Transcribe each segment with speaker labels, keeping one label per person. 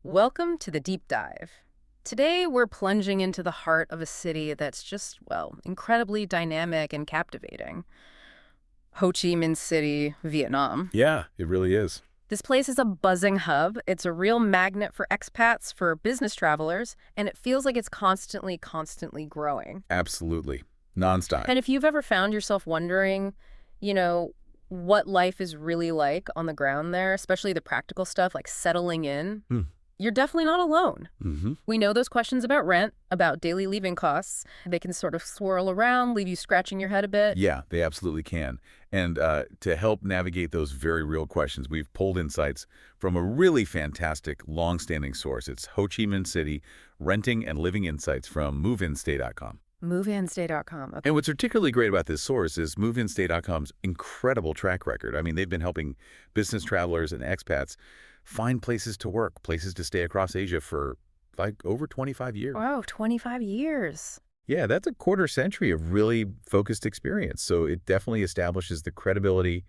Speaker 1: Welcome to the deep dive. Today, we're plunging into the heart of a city that's just, well, incredibly dynamic and captivating. Ho Chi Minh City, Vietnam.
Speaker 2: Yeah, it really is.
Speaker 1: This place is a buzzing hub. It's a real magnet for expats, for business travelers, and it feels like it's constantly growing.
Speaker 2: Absolutely. Nonstop.
Speaker 1: And if you've ever found yourself wondering, you know, what life is really like on the ground there, especially the practical stuff like settling in,
Speaker 2: Hmm.
Speaker 1: you're definitely not alone.
Speaker 2: hmm
Speaker 1: We know those questions about rent, about daily living costs. They can sort of swirl around, leave you scratching your head a bit.
Speaker 2: Yeah, they absolutely can. And to help navigate those very real questions, we've pulled insights from a really fantastic, long-standing source. It's Ho Chi Minh City Renting and Living Insights from MoveInStay.com.
Speaker 1: MoveInStay.com. Okay.
Speaker 2: And what's particularly great about this source is MoveInStay.com's incredible track record. I mean, they've been helping business travelers and expats find places to work, places to stay across Asia for like over 25 years.
Speaker 1: Wow, 25 years.
Speaker 2: Yeah, that's a quarter century of really focused experience. So it definitely establishes the credibility,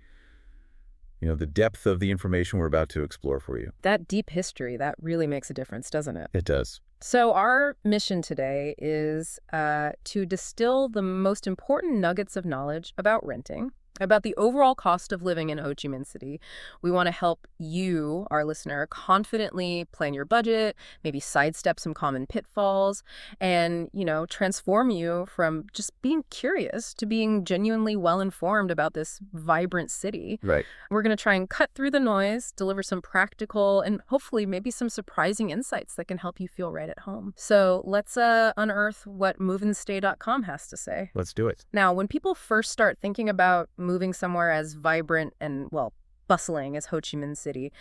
Speaker 2: the depth of the information we're about to explore for you.
Speaker 1: That deep history, that really makes a difference, doesn't it?
Speaker 2: It does.
Speaker 1: So our mission today is to distill the most important nuggets of knowledge about renting, about the overall cost of living in Ho Chi Minh City. We want to help you, our listener, confidently plan your budget, maybe sidestep some common pitfalls, and, transform you from just being curious to being genuinely well-informed about this vibrant city.
Speaker 2: Right.
Speaker 1: We're going to try and cut through the noise, deliver some practical and hopefully maybe some surprising insights that can help you feel right at home. So let's unearth what moveandstay.com has to say.
Speaker 2: Let's do it.
Speaker 1: Now, when people first start thinking about moving somewhere as vibrant and, well, bustling as Ho Chi Minh City,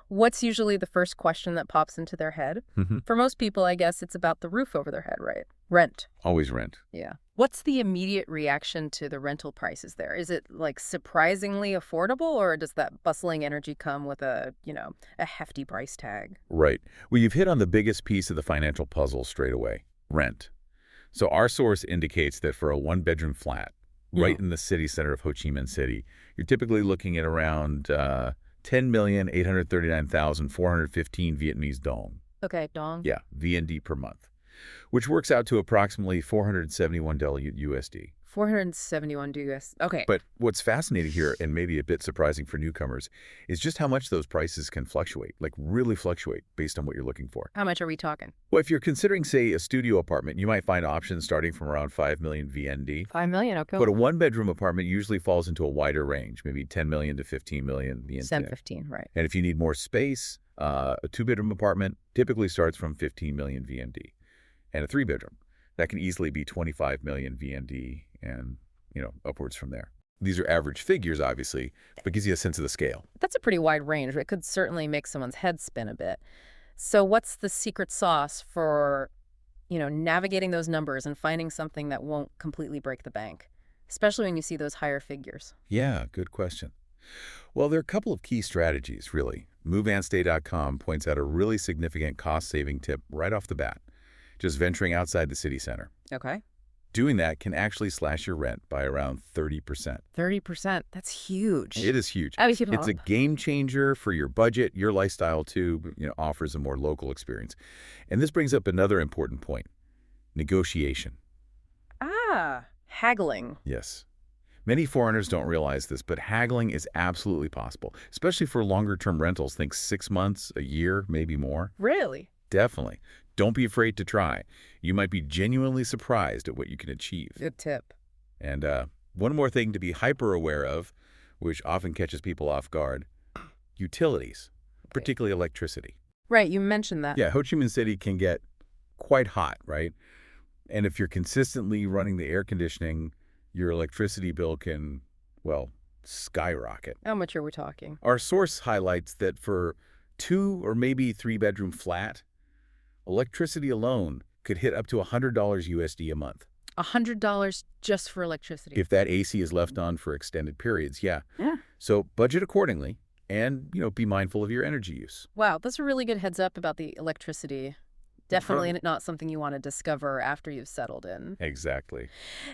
Speaker 1: what's usually the first question that pops into their head?
Speaker 2: hmm
Speaker 1: For most people, I guess it's about the roof over their head, right? Rent.
Speaker 2: Always rent.
Speaker 1: Yeah. What's the immediate reaction to the rental prices there? Is it like surprisingly affordable, or does that bustling energy come with a hefty price tag?
Speaker 2: Right. Well, you've hit on the biggest piece of the financial puzzle straight away, rent. So our source indicates that for a one-bedroom flat, right in the city center of Ho Chi Minh City, you're typically looking at around 10,839,415 Vietnamese dong.
Speaker 1: Okay, dong.
Speaker 2: Yeah, VND per month, which works out to approximately $471 USD.
Speaker 1: 471 US. Okay.
Speaker 2: But what's fascinating here, and maybe a bit surprising for newcomers, is just how much those prices can fluctuate, like really fluctuate based on what you're looking for.
Speaker 1: How much are we talking?
Speaker 2: Well, if you're considering, say, a studio apartment, you might find options starting from around 5 million VND.
Speaker 1: 5 million, okay.
Speaker 2: But a one-bedroom apartment usually falls into a wider range, maybe 10 million to 15 million VND.
Speaker 1: 715, right.
Speaker 2: And if you need more space, a two-bedroom apartment typically starts from 15 million VND. And a three-bedroom, that can easily be 25 million VND and, upwards from there. These are average figures, obviously, but gives you a sense of the scale.
Speaker 1: That's a pretty wide range. It could certainly make someone's head spin a bit. So what's the secret sauce for, navigating those numbers and finding something that won't completely break the bank, especially when you see those higher figures?
Speaker 2: Yeah, good question. Well, there are a couple of key strategies, really. MoveAndStay.com points out a really significant cost-saving tip right off the bat, just venturing outside the city center.
Speaker 1: Okay.
Speaker 2: Doing that can actually slash your rent by around 30%.
Speaker 1: 30%. That's huge.
Speaker 2: It is huge.
Speaker 1: I mean, people
Speaker 2: It's a game changer for your budget, your lifestyle too, offers a more local experience. And this brings up another important point, negotiation.
Speaker 1: Haggling.
Speaker 2: Yes. Many foreigners don't realize this, but haggling is absolutely possible, especially for longer-term rentals. Think 6 months, a year, maybe more.
Speaker 1: Really?
Speaker 2: Definitely. Don't be afraid to try. You might be genuinely surprised at what you can achieve.
Speaker 1: Good tip.
Speaker 2: And one more thing to be hyper aware of, which often catches people off guard, utilities, particularly electricity.
Speaker 1: Right, you mentioned that.
Speaker 2: Yeah, Ho Chi Minh City can get quite hot, right? And if you're consistently running the air conditioning, your electricity bill can, well, skyrocket.
Speaker 1: How much are we talking?
Speaker 2: Our source highlights that for 2 or maybe 3-bedroom flat, electricity alone could hit up to $100 USD a month.
Speaker 1: $100 just for electricity.
Speaker 2: If that AC is left on for extended periods, yeah.
Speaker 1: Yeah.
Speaker 2: So budget accordingly and, be mindful of your energy use.
Speaker 1: Wow, that's a really good heads up about the electricity. Definitely not something you want to discover after you've settled in.
Speaker 2: Exactly.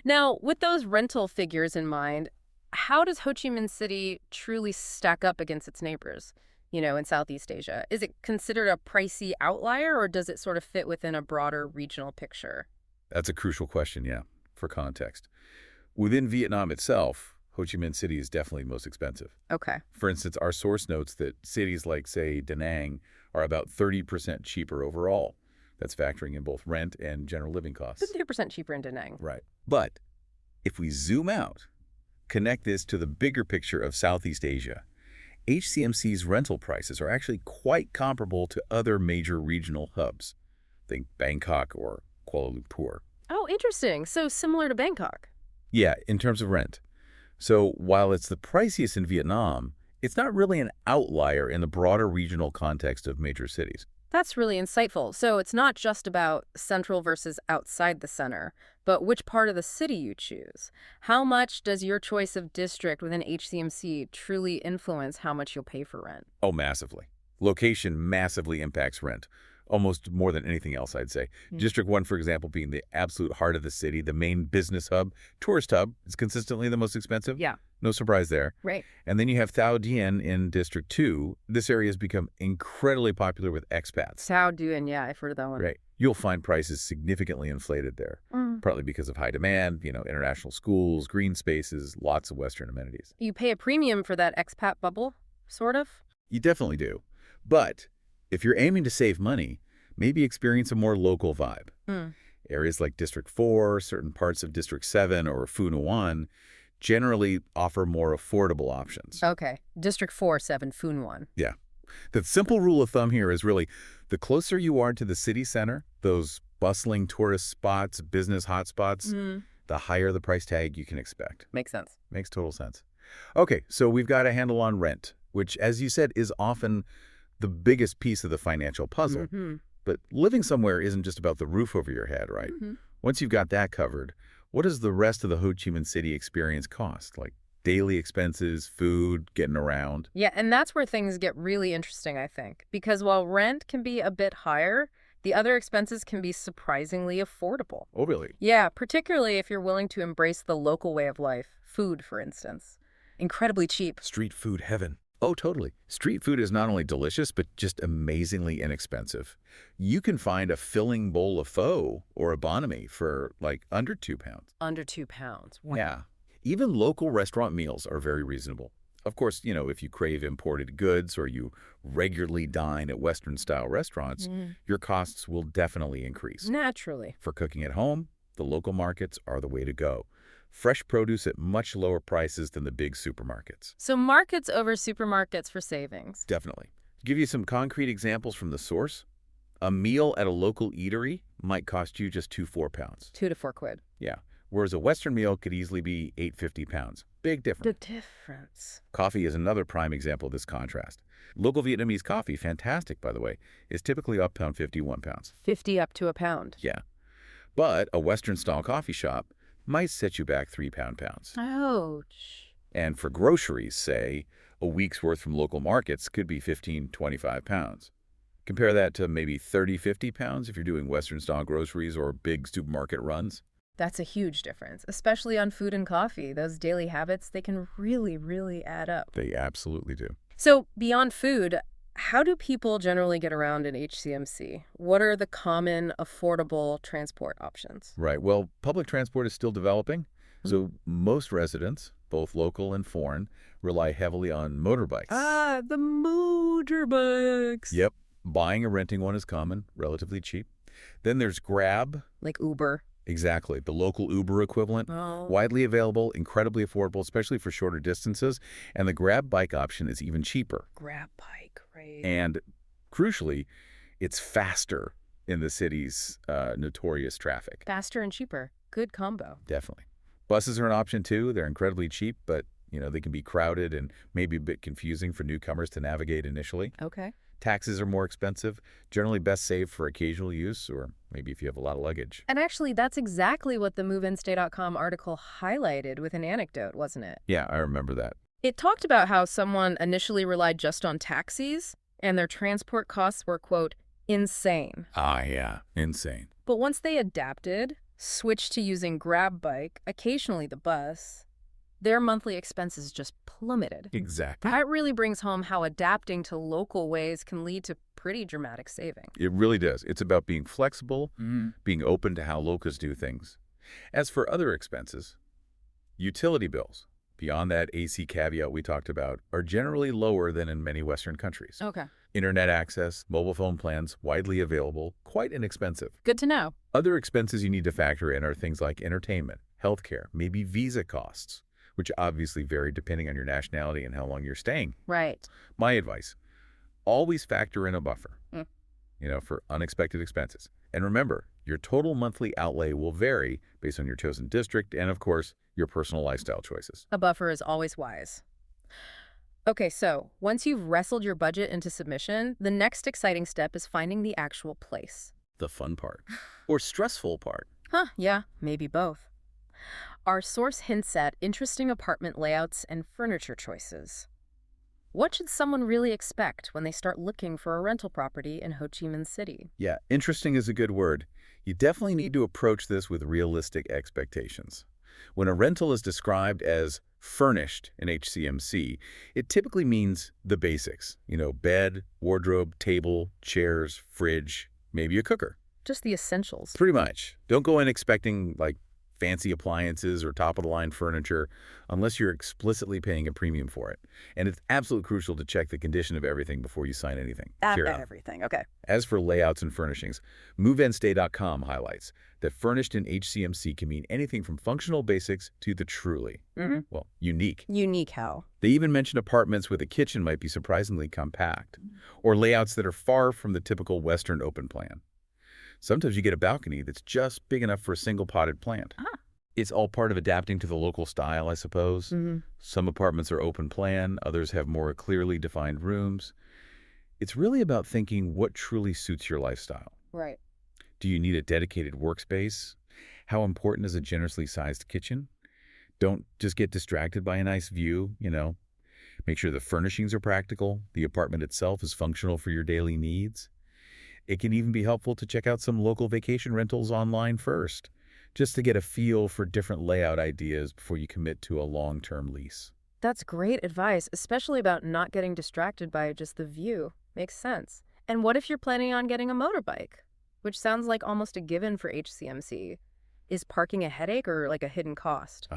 Speaker 1: Now, with those rental figures in mind, how does Ho Chi Minh City truly stack up against its neighbors? in Southeast Asia. Is it considered a pricey outlier, or does it sort of fit within a broader regional picture?
Speaker 2: That's a crucial question, yeah, for context. Within Vietnam itself, Ho Chi Minh City is definitely the most expensive.
Speaker 1: Okay.
Speaker 2: For instance, our source notes that cities like, say, Da Nang are about 30% cheaper overall. That's factoring in both rent and general living costs.
Speaker 1: 50% cheaper in Da Nang.
Speaker 2: Right. But if we zoom out, connect this to the bigger picture of Southeast Asia, HCMC's rental prices are actually quite comparable to other major regional hubs. Think Bangkok or Kuala Lumpur.
Speaker 1: Oh, interesting. So similar to Bangkok.
Speaker 2: Yeah, in terms of rent. So while it's the priciest in Vietnam, it's not really an outlier in the broader regional context of major cities.
Speaker 1: That's really insightful. So it's not just about central versus outside the center, but which part of the city you choose. How much does your choice of district within HCMC truly influence how much you'll pay for rent?
Speaker 2: Oh, massively. Location massively impacts rent, almost more than anything else, I'd say. District 1, for example, being the absolute heart of the city, the main business hub, tourist hub, is consistently the most expensive.
Speaker 1: Yeah.
Speaker 2: No surprise there.
Speaker 1: Right.
Speaker 2: And then you have Thao Dien in District 2. This area has become incredibly popular with expats.
Speaker 1: Thao Duen, yeah, I've heard of that one.
Speaker 2: Right. You'll find prices significantly inflated there, partly because of high demand, international schools, green spaces, lots of Western amenities.
Speaker 1: You pay a premium for that expat bubble, sort of?
Speaker 2: You definitely do. But if you're aiming to save money, maybe experience a more local vibe. Areas like District 4, certain parts of District 7, or Phu Nguyen generally offer more affordable options.
Speaker 1: Okay. District 4, 7, Phu Nguyen.
Speaker 2: Yeah. The simple rule of thumb here is really the closer you are to the city center, those bustling tourist spots, business hotspots, the higher the price tag you can expect.
Speaker 1: Makes sense.
Speaker 2: Makes total sense. Okay, so we've got a handle on rent, which, as you said, is often the biggest piece of the financial puzzle. But living somewhere isn't just about the roof over your head, right? Once you've got that covered, what does the rest of the Ho Chi Minh City experience cost? Like daily expenses, food, getting around?
Speaker 1: Yeah, and that's where things get really interesting, I think. Because while rent can be a bit higher, the other expenses can be surprisingly affordable.
Speaker 2: Oh, really?
Speaker 1: Yeah, particularly if you're willing to embrace the local way of life. Food, for instance. Incredibly cheap.
Speaker 2: Street food heaven. Oh, totally. Street food is not only delicious, but just amazingly inexpensive. You can find a filling bowl of pho or a banh mi for like under £2.
Speaker 1: Under £2. Wow.
Speaker 2: Yeah. Even local restaurant meals are very reasonable. Of course, if you crave imported goods or you regularly dine at Western-style restaurants, your costs will definitely increase.
Speaker 1: Naturally.
Speaker 2: For cooking at home, the local markets are the way to go. Fresh produce at much lower prices than the big supermarkets.
Speaker 1: So markets over supermarkets for savings.
Speaker 2: Definitely. To give you some concrete examples from the source, a meal at a local eatery might cost you just £2 to £4.
Speaker 1: £2 to £4.
Speaker 2: Yeah. Whereas a Western meal could easily be £8.50. Big difference.
Speaker 1: The difference.
Speaker 2: Coffee is another prime example of this contrast. Local Vietnamese coffee, fantastic by the way, is typically uptown £51.
Speaker 1: 50 up to £1.
Speaker 2: Yeah. But a Western-style coffee shop might set you back £3 pounds.
Speaker 1: Ouch.
Speaker 2: And for groceries, say, a week's worth from local markets could be £15-25. Compare that to maybe £30-50 if you're doing Western-style groceries or big supermarket runs.
Speaker 1: That's a huge difference, especially on food and coffee. Those daily habits, they can really, really add up.
Speaker 2: They absolutely do.
Speaker 1: So beyond food, how do people generally get around in HCMC? What are the common, affordable transport options?
Speaker 2: Right. Well, public transport is still developing. So most residents, both local and foreign, rely heavily on motorbikes.
Speaker 1: Ah, the motorbikes.
Speaker 2: Yep. Buying or renting one is common, relatively cheap. Then there's Grab.
Speaker 1: Like Uber.
Speaker 2: Exactly. The local Uber equivalent.
Speaker 1: Oh.
Speaker 2: Widely available, incredibly affordable, especially for shorter distances. And the Grab bike option is even cheaper.
Speaker 1: Grab bike, right.
Speaker 2: And crucially, it's faster in the city's notorious traffic.
Speaker 1: Faster and cheaper. Good combo.
Speaker 2: Definitely. Buses are an option too. They're incredibly cheap, but they can be crowded and maybe a bit confusing for newcomers to navigate initially.
Speaker 1: Okay.
Speaker 2: Taxis are more expensive, generally best saved for occasional use or maybe if you have a lot of luggage.
Speaker 1: And actually, that's exactly what the MoveInStay.com article highlighted with an anecdote, wasn't it?
Speaker 2: Yeah, I remember that.
Speaker 1: It talked about how someone initially relied just on taxis and their transport costs were, quote, insane.
Speaker 2: Ah, yeah, insane.
Speaker 1: But once they adapted, switched to using Grab Bike, occasionally the bus, their monthly expenses just plummeted.
Speaker 2: Exactly.
Speaker 1: That really brings home how adapting to local ways can lead to pretty dramatic saving.
Speaker 2: It really does. It's about being flexible, being open to how locals do things. As for other expenses, utility bills, beyond that AC caveat we talked about, are generally lower than in many Western countries.
Speaker 1: Okay.
Speaker 2: Internet access, mobile phone plans, widely available, quite inexpensive.
Speaker 1: Good to know.
Speaker 2: Other expenses you need to factor in are things like entertainment, healthcare, maybe visa costs, which obviously vary depending on your nationality and how long you're staying.
Speaker 1: Right.
Speaker 2: My advice, always factor in a buffer,
Speaker 1: Mm.
Speaker 2: for unexpected expenses. And remember, your total monthly outlay will vary based on your chosen district and, of course, your personal lifestyle choices.
Speaker 1: A buffer is always wise. Okay, so once you've wrestled your budget into submission, the next exciting step is finding the actual place.
Speaker 2: The fun part. Or stressful part.
Speaker 1: Huh, yeah, maybe both. Our source hints at interesting apartment layouts and furniture choices. What should someone really expect when they start looking for a rental property in Ho Chi Minh City?
Speaker 2: Yeah, interesting is a good word. You definitely need to approach this with realistic expectations. When a rental is described as furnished in HCMC, it typically means the basics. Bed, wardrobe, table, chairs, fridge, maybe a cooker.
Speaker 1: Just the essentials.
Speaker 2: Pretty much. Don't go in expecting fancy appliances or top-of-the-line furniture unless you're explicitly paying a premium for it. And it's absolutely crucial to check the condition of everything before you sign anything.
Speaker 1: Everything, okay.
Speaker 2: As for layouts and furnishings, MoveAndStay.com highlights that furnished in HCMC can mean anything from functional basics to the truly, unique.
Speaker 1: Unique how?
Speaker 2: They even mention apartments with a kitchen might be surprisingly compact, or layouts that are far from the typical Western open plan. Sometimes you get a balcony that's just big enough for a single potted plant.
Speaker 1: Ah.
Speaker 2: It's all part of adapting to the local style, I suppose. Some apartments are open plan, others have more clearly defined rooms. It's really about thinking what truly suits your lifestyle.
Speaker 1: Right.
Speaker 2: Do you need a dedicated workspace? How important is a generously sized kitchen? Don't just get distracted by a nice view, Make sure the furnishings are practical, the apartment itself is functional for your daily needs. It can even be helpful to check out some local vacation rentals online first, just to get a feel for different layout ideas before you commit to a long-term lease.
Speaker 1: That's great advice, especially about not getting distracted by just the view. Makes sense. And what if you're planning on getting a motorbike? Which sounds like almost a given for HCMC. Is parking a headache or like a hidden cost?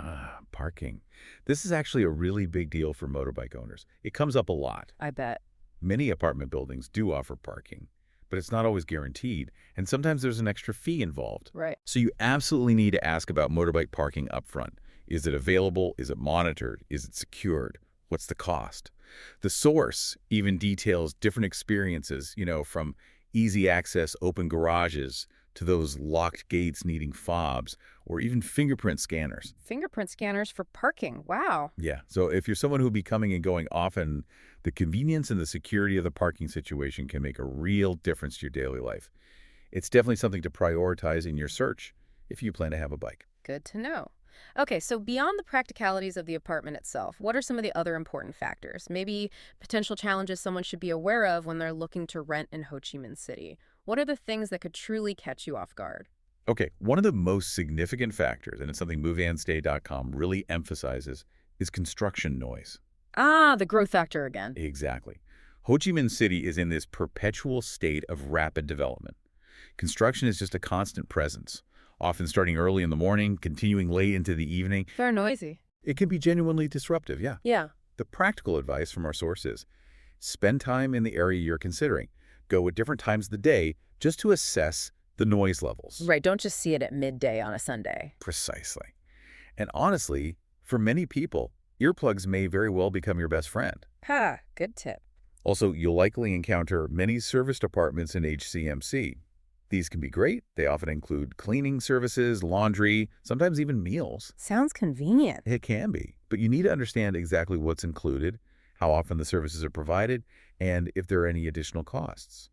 Speaker 2: Parking. This is actually a really big deal for motorbike owners. It comes up a lot.
Speaker 1: I bet.
Speaker 2: Many apartment buildings do offer parking, but it's not always guaranteed, and sometimes there's an extra fee involved.
Speaker 1: Right.
Speaker 2: So you absolutely need to ask about motorbike parking up front. Is it available? Is it monitored? Is it secured? What's the cost? The source even details different experiences, from easy access open garages to those locked gates needing fobs, or even fingerprint scanners.
Speaker 1: Fingerprint scanners for parking. Wow.
Speaker 2: Yeah, so if you're someone who'll be coming and going often, the convenience and the security of the parking situation can make a real difference to your daily life. It's definitely something to prioritize in your search if you plan to have a bike.
Speaker 1: Good to know. Okay, so beyond the practicalities of the apartment itself, what are some of the other important factors? Maybe potential challenges someone should be aware of when they're looking to rent in Ho Chi Minh City. What are the things that could truly catch you off guard?
Speaker 2: Okay, one of the most significant factors, and it's something MoveAndStay.com really emphasizes, is construction noise.
Speaker 1: Ah, the growth factor again.
Speaker 2: Exactly. Ho Chi Minh City is in this perpetual state of rapid development. Construction is just a constant presence, often starting early in the morning, continuing late into the evening.
Speaker 1: They're noisy.
Speaker 2: It can be genuinely disruptive, yeah.
Speaker 1: Yeah.
Speaker 2: The practical advice from our source is spend time in the area you're considering. Go at different times of the day just to assess the noise levels.
Speaker 1: Right, don't just see it at midday on a Sunday.
Speaker 2: Precisely. And honestly, for many people, earplugs may very well become your best friend.
Speaker 1: Ha, good tip.
Speaker 2: Also, you'll likely encounter many serviced apartments in HCMC. These can be great. They often include cleaning services, laundry, sometimes even meals.
Speaker 1: Sounds convenient.
Speaker 2: It can be, but you need to understand exactly what's included, how often the services are provided, and if there are any additional costs.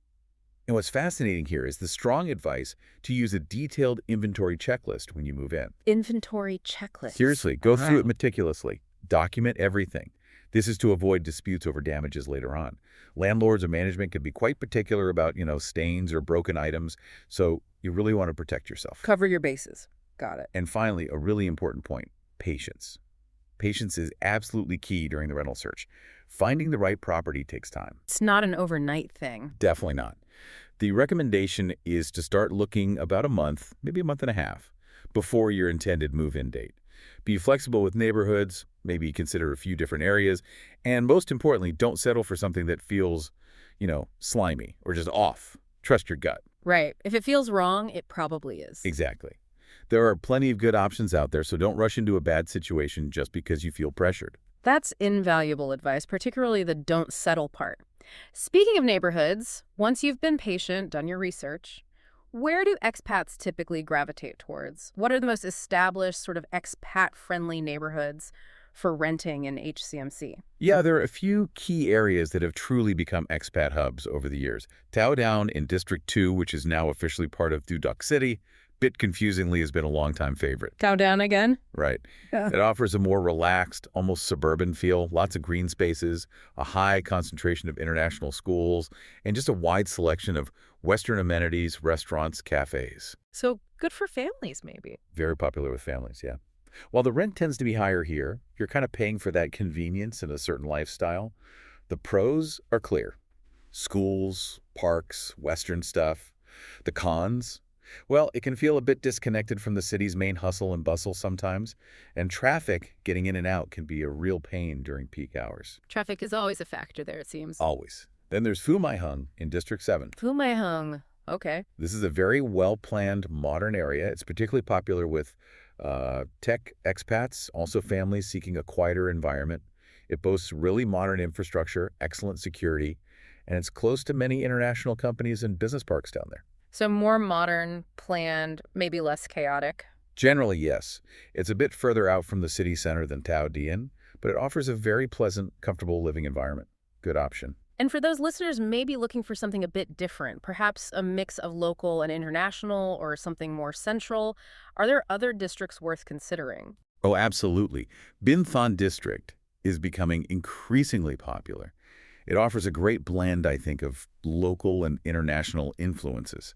Speaker 2: And what's fascinating here is the strong advice to use a detailed inventory checklist when you move in.
Speaker 1: Inventory checklist.
Speaker 2: Seriously, go through it meticulously. Document everything. This is to avoid disputes over damages later on. Landlords or management can be quite particular about, stains or broken items, so you really want to protect yourself.
Speaker 1: Cover your bases. Got it.
Speaker 2: And finally, a really important point, patience. Patience is absolutely key during the rental search. Finding the right property takes time.
Speaker 1: It's not an overnight thing.
Speaker 2: Definitely not. The recommendation is to start looking about a month, maybe a month and a half, before your intended move-in date. Be flexible with neighborhoods, maybe consider a few different areas, and most importantly, don't settle for something that feels, slimy or just off. Trust your gut.
Speaker 1: Right. If it feels wrong, it probably is.
Speaker 2: Exactly. There are plenty of good options out there, so don't rush into a bad situation just because you feel pressured.
Speaker 1: That's invaluable advice, particularly the don't settle part. Speaking of neighborhoods, once you've been patient, done your research, where do expats typically gravitate towards? What are the most established sort of expat-friendly neighborhoods for renting in HCMC?
Speaker 2: Yeah, there are a few key areas that have truly become expat hubs over the years. Thao down in District 2, which is now officially part of Duc City, bit confusingly has been a longtime favorite.
Speaker 1: Countdown again?
Speaker 2: Right.
Speaker 1: Yeah.
Speaker 2: It offers a more relaxed, almost suburban feel, lots of green spaces, a high concentration of international schools, and just a wide selection of Western amenities, restaurants, cafes.
Speaker 1: So good for families, maybe.
Speaker 2: Very popular with families, yeah. While the rent tends to be higher here, you're kind of paying for that convenience and a certain lifestyle. The pros are clear. Schools, parks, Western stuff. The cons? Well, it can feel a bit disconnected from the city's main hustle and bustle sometimes, and traffic getting in and out can be a real pain during peak hours.
Speaker 1: Traffic is always a factor there, it seems.
Speaker 2: Always. Then there's Phu Mai Hung in District 7.
Speaker 1: Phu Mai Hung. Okay.
Speaker 2: This is a very well-planned, modern area. It's particularly popular with tech expats, also families seeking a quieter environment. It boasts really modern infrastructure, excellent security, and it's close to many international companies and business parks down there.
Speaker 1: So more modern, planned, maybe less chaotic.
Speaker 2: Generally, yes. It's a bit further out from the city center than Thao Dien, but it offers a very pleasant, comfortable living environment. Good option.
Speaker 1: And for those listeners maybe looking for something a bit different, perhaps a mix of local and international or something more central, are there other districts worth considering?
Speaker 2: Oh, absolutely. Binh Thanh District is becoming increasingly popular. It offers a great blend, I think, of local and international influences.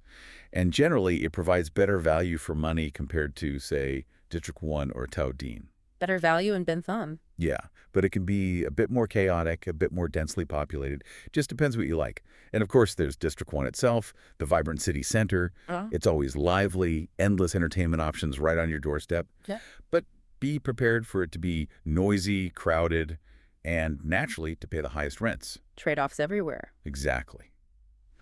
Speaker 2: And generally, it provides better value for money compared to, say, District 1 or Thao Dien.
Speaker 1: Better value in Binh Thanh.
Speaker 2: Yeah, but it can be a bit more chaotic, a bit more densely populated. Just depends what you like. And of course, there's District 1 itself, the vibrant city center. It's always lively, endless entertainment options right on your doorstep.
Speaker 1: Yeah.
Speaker 2: But be prepared for it to be noisy, crowded, and naturally to pay the highest rents.
Speaker 1: Trade-offs everywhere.
Speaker 2: Exactly.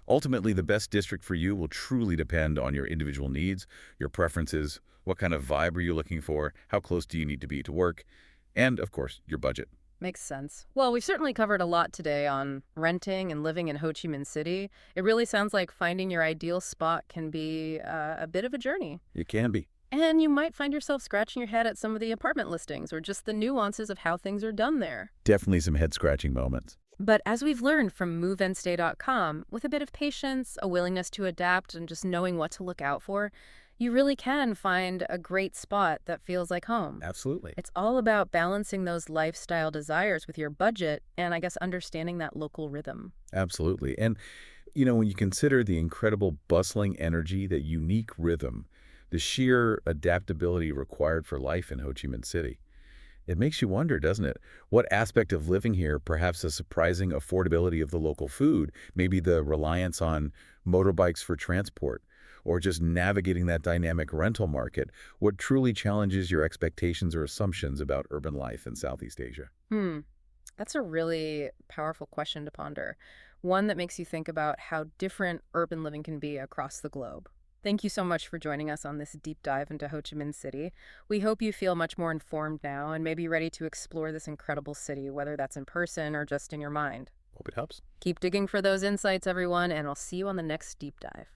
Speaker 2: Ultimately, the best district for you will truly depend on your individual needs, your preferences, what kind of vibe are you looking for, how close do you need to be to work, and, of course, your budget.
Speaker 1: Makes sense. Well, we've certainly covered a lot today on renting and living in Ho Chi Minh City. It really sounds like finding your ideal spot can be a bit of a journey.
Speaker 2: It can be.
Speaker 1: And you might find yourself scratching your head at some of the apartment listings or just the nuances of how things are done there.
Speaker 2: Definitely some head-scratching moments.
Speaker 1: But as we've learned from moveandstay.com, with a bit of patience, a willingness to adapt, and just knowing what to look out for, you really can find a great spot that feels like home.
Speaker 2: Absolutely.
Speaker 1: It's all about balancing those lifestyle desires with your budget and, I guess, understanding that local rhythm.
Speaker 2: Absolutely. And, when you consider the incredible bustling energy, that unique rhythm, the sheer adaptability required for life in Ho Chi Minh City, it makes you wonder, doesn't it? What aspect of living here, perhaps the surprising affordability of the local food, maybe the reliance on motorbikes for transport, or just navigating that dynamic rental market, what truly challenges your expectations or assumptions about urban life in Southeast Asia?
Speaker 1: That's a really powerful question to ponder. One that makes you think about how different urban living can be across the globe. Thank you so much for joining us on this deep dive into Ho Chi Minh City. We hope you feel much more informed now and maybe ready to explore this incredible city, whether that's in person or just in your mind.
Speaker 2: Hope it helps.
Speaker 1: Keep digging for those insights, everyone, and I'll see you on the next deep dive.